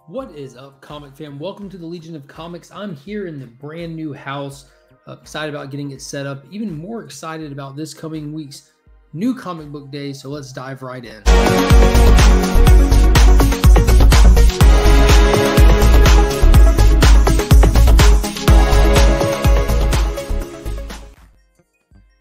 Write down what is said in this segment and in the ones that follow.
What is up, comic fam? Welcome to the Legion of Comics. I'm here in the brand new house, excited about getting it set up, even more excited about this coming week's new comic book day. So let's dive right in.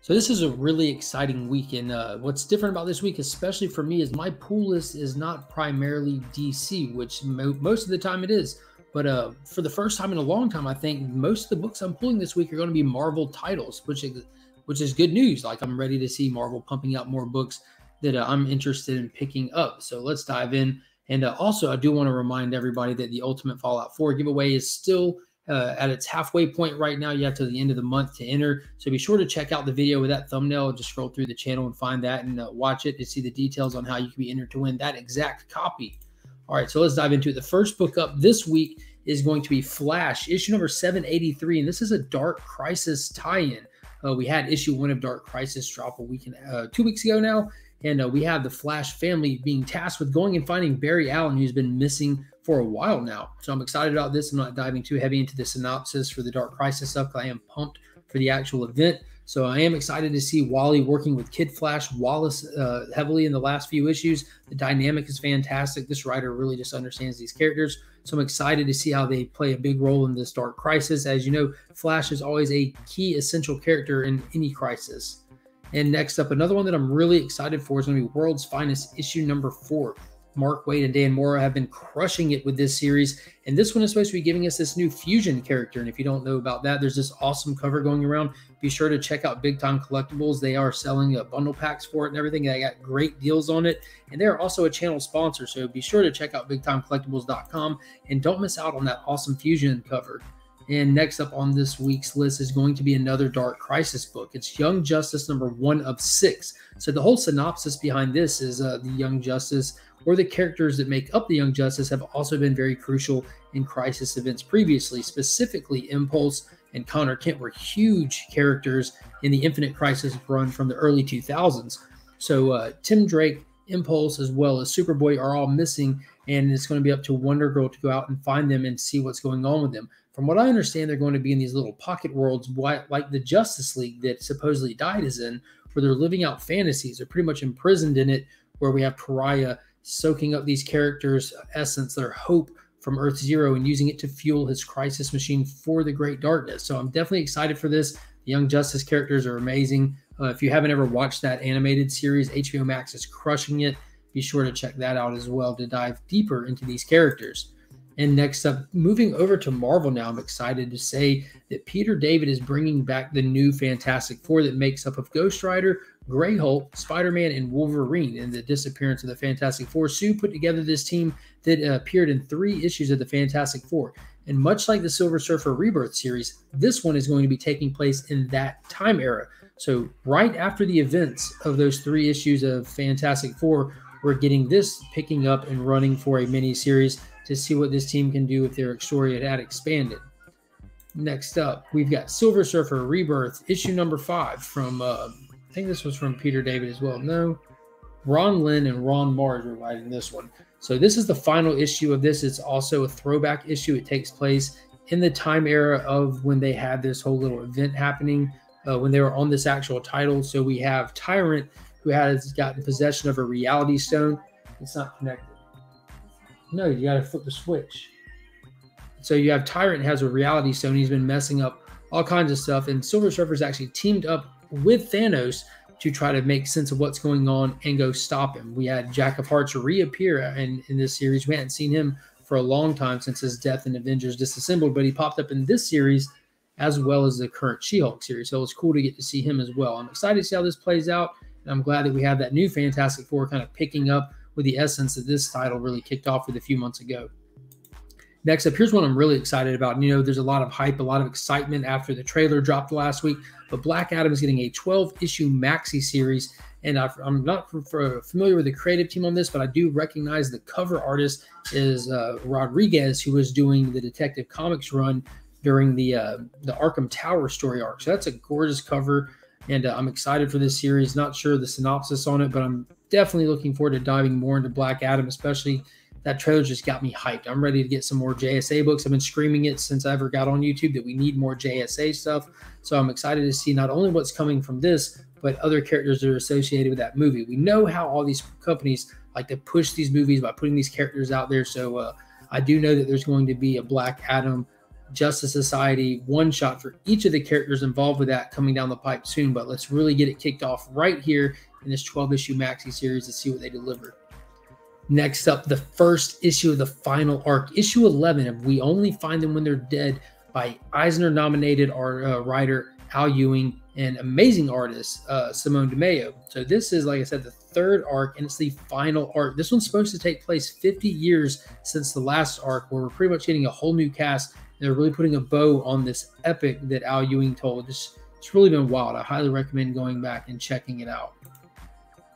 So this is a really exciting week, and what's different about this week, especially for me, is my pull list is not primarily DC, which most of the time it is. But for the first time in a long time, I think most of the books I'm pulling this week are going to be Marvel titles, which is good news. Like, I'm ready to see Marvel pumping out more books that I'm interested in picking up. So let's dive in. And also, I do want to remind everybody that the Ultimate Fallout 4 giveaway is still at its halfway point right now. You have to the end of the month to enter. So be sure to check out the video with that thumbnail. Just scroll through the channel and find that and watch it to see the details on how you can be entered to win that exact copy. All right, so let's dive into it. The first book up this week is going to be Flash, issue number 783. And this is a Dark Crisis tie-in. We had issue 1 of Dark Crisis drop 2 weeks ago now. And we have the Flash family being tasked with going and finding Barry Allen, who's been missing for a while now. So I'm excited about this. I'm not diving too heavy into the synopsis for the Dark Crisis stuff, because I am pumped for the actual event. So I am excited to see Wally working with Kid Flash Wallace heavily in the last few issues. The dynamic is fantastic. This writer really just understands these characters. So I'm excited to see how they play a big role in this Dark Crisis. As you know, Flash is always a key essential character in any crisis. And next up, another one that I'm really excited for is going to be World's Finest, issue number 4. Mark Waid and Dan Mora have been crushing it with this series. And this one is supposed to be giving us this new fusion character. And if you don't know about that, there's this awesome cover going around. Be sure to check out Big Time Collectibles. They are selling bundle packs for it and everything. They got great deals on it. And they're also a channel sponsor. So be sure to check out BigTimeCollectibles.com and don't miss out on that awesome fusion cover. And next up on this week's list is going to be another Dark Crisis book. It's Young Justice number 1 of 6. So the whole synopsis behind this is the Young Justice, or the characters that make up the Young Justice, have also been very crucial in crisis events previously. Specifically, Impulse and Connor Kent were huge characters in the Infinite Crisis run from the early 2000s. So Tim Drake, Impulse, as well as Superboy are all missing, and it's going to be up to Wonder Girl to go out and find them and see what's going on with them. From what I understand, they're going to be in these little pocket worlds like the Justice League that supposedly died is in, where they're living out fantasies. They're pretty much imprisoned in it, where we have Pariah soaking up these characters' essence, their hope from Earth Zero, and using it to fuel his crisis machine for the Great Darkness. So I'm definitely excited for this. The Young Justice characters are amazing. If you haven't ever watched that animated series, HBO Max is crushing it. Be sure to check that out as well to dive deeper into these characters. And next up, moving over to Marvel now, I'm excited to say that Peter David is bringing back the new Fantastic Four that makes up of Ghost Rider, Grey Hulk, Spider-Man, and Wolverine. And the disappearance of the Fantastic Four, Sue put together this team that appeared in 3 issues of the Fantastic Four. And much like the Silver Surfer Rebirth series, this one is going to be taking place in that time era. So right after the events of those 3 issues of Fantastic Four, we're getting this picking up and running for a mini-series to see what this team can do if their story had expanded. Next up, we've got Silver Surfer Rebirth, issue number 5 from, I think this was from Peter David as well. No, Ron Lynn and Ron Mars are writing this one. So this is the final issue of this. It's also a throwback issue. It takes place in the time era of when they had this whole little event happening, when they were on this actual title. So we have Tyrant, who has gotten possession of a reality stone. It's not connected. No, you got to flip the switch. So you have Tyrant has a reality stone. He's been messing up all kinds of stuff. And Silver Surfer's actually teamed up with Thanos to try to make sense of what's going on and go stop him. We had Jack of Hearts reappear in this series. We hadn't seen him for a long time since his death in Avengers Disassembled, but he popped up in this series as well as the current She-Hulk series. So it's cool to get to see him as well. I'm excited to see how this plays out. And I'm glad that we have that new Fantastic Four kind of picking up with the essence that this title really kicked off with a few months ago. Next up, here's one I'm really excited about. You know, there's a lot of hype, a lot of excitement after the trailer dropped last week, but Black Adam is getting a 12-issue maxi series, and I'm not familiar with the creative team on this, but I do recognize the cover artist is Rodriguez, who was doing the Detective Comics run during the Arkham Tower story arc. So that's a gorgeous cover. And I'm excited for this series. Not sure the synopsis on it, but I'm definitely looking forward to diving more into Black Adam, especially that trailer just got me hyped. I'm ready to get some more JSA books. I've been screaming it since I ever got on YouTube that we need more JSA stuff. So I'm excited to see not only what's coming from this, but other characters that are associated with that movie. We know how all these companies like to push these movies by putting these characters out there. So I do know that there's going to be a Black Adam, Justice Society one-shot for each of the characters involved with that coming down the pipe soon. But let's really get it kicked off right here in this 12-issue maxi series to see what they deliver. Next up, the first issue of the final arc, issue 11 of We Only Find Them When They're Dead, by Eisner-nominated writer Al Ewing and amazing artist Simone DeMeo. So this is, like I said, the third arc, and it's the final arc. This one's supposed to take place 50 years since the last arc, where we're pretty much getting a whole new cast. They're really putting a bow on this epic that Al Ewing told. It's really been wild. I highly recommend going back and checking it out.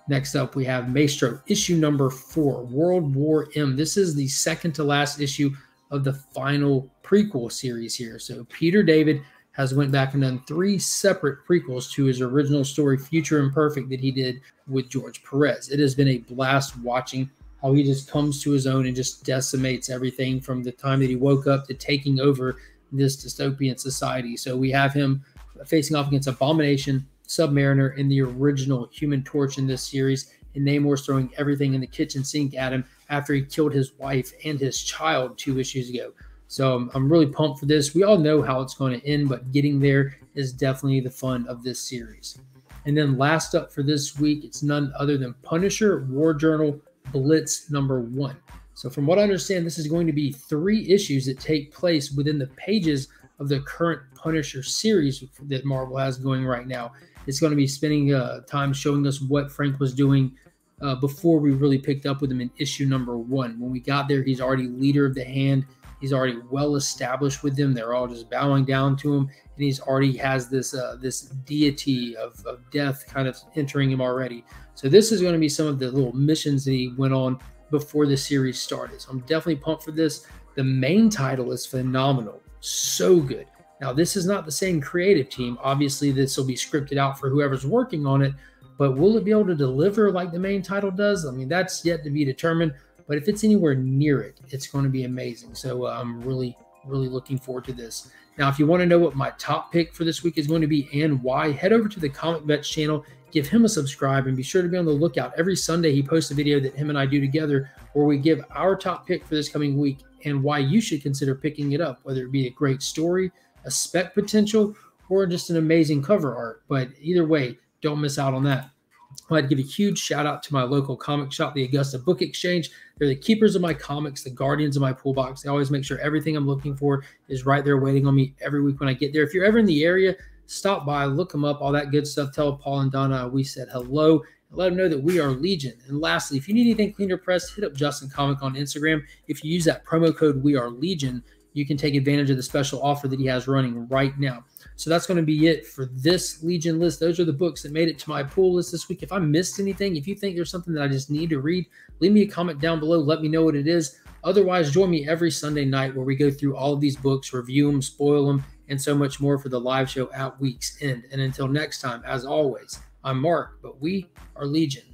Next up, we have Maestro, issue number 4, World War M. This is the second to last issue of the final prequel series here. So Peter David has went back and done 3 separate prequels to his original story, Future Imperfect, that he did with George Perez. It has been a blast watching how he just comes to his own and just decimates everything from the time that he woke up to taking over this dystopian society. So we have him facing off against Abomination, Submariner, and the original Human Torch in this series, and Namor's throwing everything in the kitchen sink at him after he killed his wife and his child 2 issues ago. So I'm really pumped for this. We all know how it's going to end, but getting there is definitely the fun of this series. And then last up for this week, it's none other than Punisher War Journal Blitz number 1. So from what I understand, this is going to be 3 issues that take place within the pages of the current Punisher series that Marvel has going right now. It's going to be spending time showing us what Frank was doing before we really picked up with him in issue number 1. When we got there, he's already leader of the Hand. He's already well established with them. They're all just bowing down to him, and he's already has this this deity of death kind of entering him already. So this is going to be some of the little missions that he went on before the series started. So I'm definitely pumped for this. The main title is phenomenal, so good. Now, this is not the same creative team. Obviously, this will be scripted out for whoever's working on it, but will it be able to deliver like the main title does? I mean, that's yet to be determined, but if it's anywhere near it, it's going to be amazing. So I'm really looking forward to this. Now, if you want to know what my top pick for this week is going to be and why, head over to the Comic Vets channel, give him a subscribe, and be sure to be on the lookout. Every Sunday, he posts a video that him and I do together where we give our top pick for this coming week and why you should consider picking it up, whether it be a great story, a spec potential, or just an amazing cover art. But either way, don't miss out on that. I'd like to give a huge shout out to my local comic shop, the Augusta Book Exchange. They're the keepers of my comics, the guardians of my pool box. They always make sure everything I'm looking for is right there waiting on me every week when I get there. If you're ever in the area, stop by, look them up, all that good stuff. Tell Paul and Donna we said hello, and let them know that we are Legion. And lastly, if you need anything cleaned or pressed, hit up Justin Comic on Instagram. If you use that promo code We Are Legion, you can take advantage of the special offer that he has running right now. So that's going to be it for this Legion list. Those are the books that made it to my pool list this week. If I missed anything, if you think there's something that I just need to read, leave me a comment down below. Let me know what it is. Otherwise, join me every Sunday night where we go through all of these books, review them, spoil them, and so much more for the live show at week's end. And until next time, as always, I'm Mark, but we are Legion.